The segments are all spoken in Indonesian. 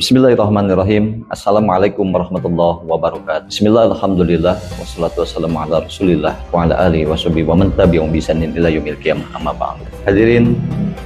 Bismillahirrahmanirrahim. Assalamualaikum warahmatullahi wabarakatuh. Bismillahirrahmanirrahim. Wassalatu wassalamu ala rasulillah wa ala alihi wa sahbihi wa man tabi'ahum bi ihsanin ila yaumil qiyamah. Amma ba'd. Hadirin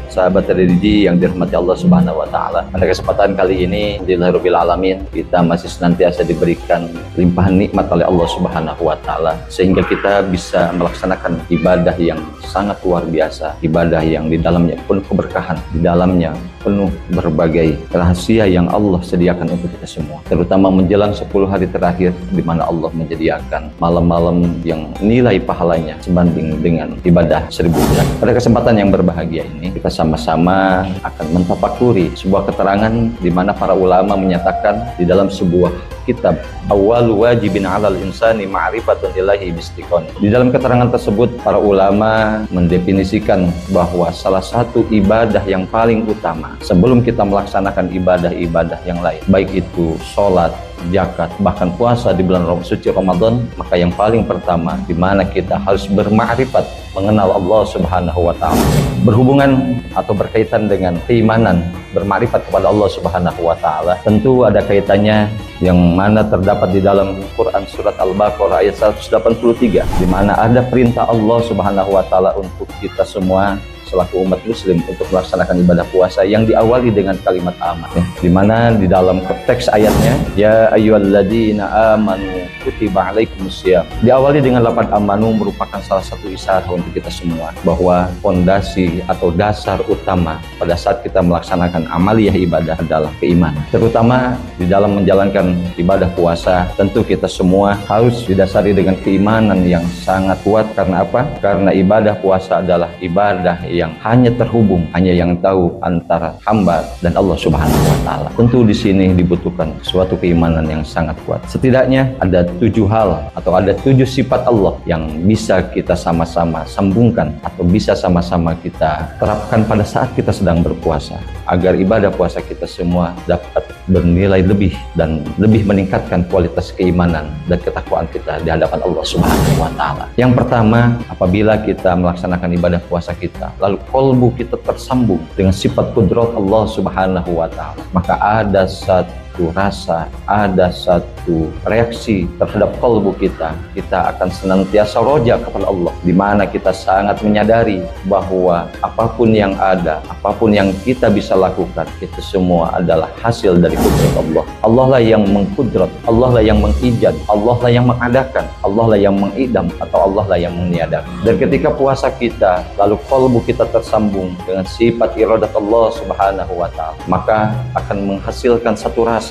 sahabat religi yang dirahmati Allah Subhanahu wa taala. Pada kesempatan kali ini, alhamdulillahirabbil alamin, kita masih senantiasa diberikan limpahan nikmat oleh Allah Subhanahu wa taala sehingga kita bisa melaksanakan ibadah yang sangat luar biasa, ibadah yang di dalamnya penuh keberkahan, di dalamnya penuh berbagai rahasia yang Allah sediakan untuk kita semua, terutama menjelang 10 hari terakhir di mana Allah menyediakan malam-malam yang nilai pahalanya sebanding dengan ibadah 1000 bulan. Pada kesempatan yang berbahagia ini, kita sama-sama akan mentafakuri sebuah keterangan di mana para ulama menyatakan di dalam sebuah kitab, awal wajibin 'alal insani ma'rifatun ilahi bistiqon. Di dalam keterangan tersebut para ulama mendefinisikan bahwa salah satu ibadah yang paling utama sebelum kita melaksanakan ibadah-ibadah yang lain, baik itu sholat, zakat, bahkan puasa di bulan suci Ramadan, maka yang paling pertama di mana kita harus bermakrifat, mengenal Allah Subhanahu wa taala. Berhubungan atau berkaitan dengan keimanan, bermakrifat kepada Allah Subhanahu wa taala, tentu ada kaitannya yang mana terdapat di dalam Quran surat Al-Baqarah ayat 183, di mana ada perintah Allah Subhanahu wa taala untuk kita semua selaku umat muslim untuk melaksanakan ibadah puasa yang diawali dengan kalimat aman, di mana di dalam teks ayatnya, ya ayyuhalladzina amanu kutiba alaikumusiyam, diawali dengan lafaz amanu merupakan salah satu isyarat untuk kita semua bahwa fondasi atau dasar utama pada saat kita melaksanakan amaliyah ibadah adalah keimanan, terutama di dalam menjalankan ibadah puasa. Tentu kita semua harus didasari dengan keimanan yang sangat kuat. Karena apa? Karena ibadah puasa adalah ibadah yang hanya terhubung, hanya yang tahu antara hamba dan Allah Subhanahu wa taala. Tentu di sini dibutuhkan suatu keimanan yang sangat kuat. Setidaknya ada 7 hal atau ada 7 sifat Allah yang bisa kita sama-sama sambungkan atau bisa sama-sama kita terapkan pada saat kita sedang berpuasa, agar ibadah puasa kita semua dapat bernilai lebih dan lebih meningkatkan kualitas keimanan dan ketakwaan kita di hadapan Allah Subhanahu wa taala. Yang pertama, apabila kita melaksanakan ibadah puasa kita, lalu kolbu kita tersambung dengan sifat kudrat Allah Subhanahu wa taala, maka ada satu rasa, ada satu reaksi terhadap kolbu kita akan senantiasa roja kepada Allah, di mana kita sangat menyadari bahwa apapun yang ada, apapun yang kita bisa lakukan, itu semua adalah hasil dari kudrat Allah. Allah lah yang mengkudrat, Allah lah yang mengijad, Allah lah yang mengadakan, Allah lah yang mengidam, atau Allah lah yang meniadakan. Dan ketika puasa kita, lalu kolbu kita tersambung dengan sifat iradat Allah Subhanahu wa ta'ala, maka akan menghasilkan satu rasa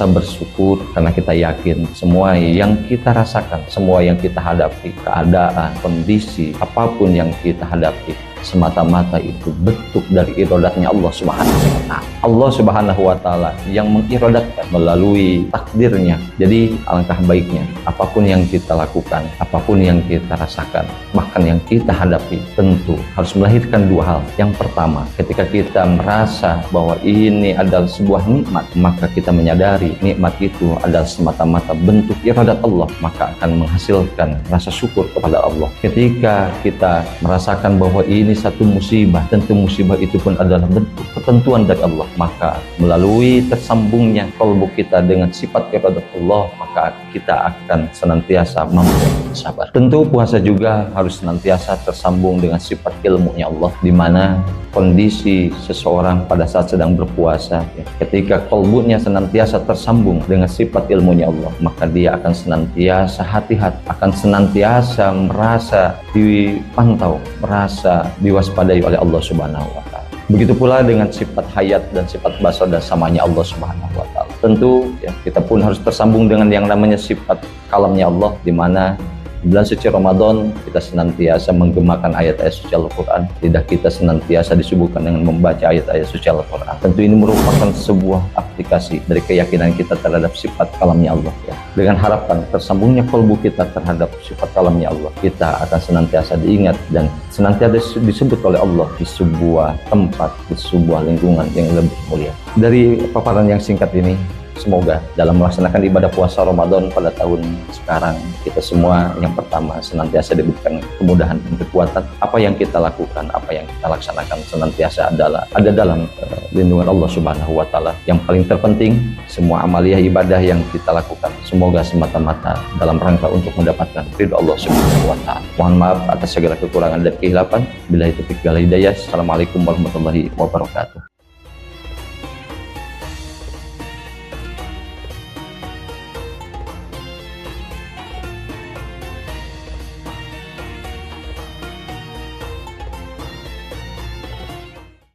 bersyukur, karena kita yakin semua yang kita rasakan, semua yang kita hadapi, keadaan, kondisi, apapun yang kita hadapi, semata-mata itu bentuk dari iradatnya Allah Subhanahu wa ta'ala. Allah Subhanahu wa ta'ala yang mengirodatkan melalui takdirnya. Jadi alangkah baiknya apapun yang kita lakukan, apapun yang kita rasakan, bahkan yang kita hadapi, tentu harus melahirkan 2 hal. Yang pertama, ketika kita merasa bahwa ini adalah sebuah nikmat, maka kita menyadari nikmat itu adalah semata-mata bentuk iradat Allah, maka akan menghasilkan rasa syukur kepada Allah. Ketika kita merasakan bahwa ini satu musibah, tentu musibah itu pun adalah bentuk ketentuan dari Allah, maka melalui tersambungnya kalbu kita dengan sifat iradat Allah, maka kita akan senantiasa mampu sabar. Tentu puasa juga harus senantiasa tersambung dengan sifat ilmunya Allah, di mana kondisi seseorang pada saat sedang berpuasa, ketika kalbunya senantiasa tersambung dengan sifat ilmunya Allah, maka dia akan senantiasa hati-hati, akan senantiasa merasa dipantau, merasa diwaspadai oleh Allah Subhanahu wa ta'ala. Begitu pula dengan sifat hayat dan sifat basar dan samanya Allah Subhanahu wa ta'ala. Tentu kita pun harus tersambung dengan yang namanya sifat kalamnya Allah, di mana di bulan suci Ramadan kita senantiasa menggemakan ayat-ayat suci Al-Quran, lidah kita senantiasa disuguhkan dengan membaca ayat-ayat suci Al-Quran. Tentu ini merupakan sebuah aplikasi dari keyakinan kita terhadap sifat kalamnya Allah, dengan harapan tersambungnya kalbu kita terhadap sifat kalamnya Allah, kita akan senantiasa diingat dan senantiasa disebut oleh Allah di sebuah tempat, di sebuah lingkungan yang lebih mulia. Dari paparan yang singkat ini, Semoga dalam melaksanakan ibadah puasa Ramadan pada tahun sekarang, kita semua yang pertama senantiasa diberikan kemudahan dan kekuatan. Apa yang kita lakukan, apa yang kita laksanakan senantiasa ada dalam lindungan Allah Subhanahu wa Ta'ala. Yang paling terpenting, semua amaliyah ibadah yang kita lakukan semoga semata-mata dalam rangka untuk mendapatkan ridho Allah Subhanahu wa Ta'ala. Mohon maaf atas segala kekurangan dan kehilapan. Billahi taufiq wal hidayah. Assalamualaikum warahmatullahi wabarakatuh.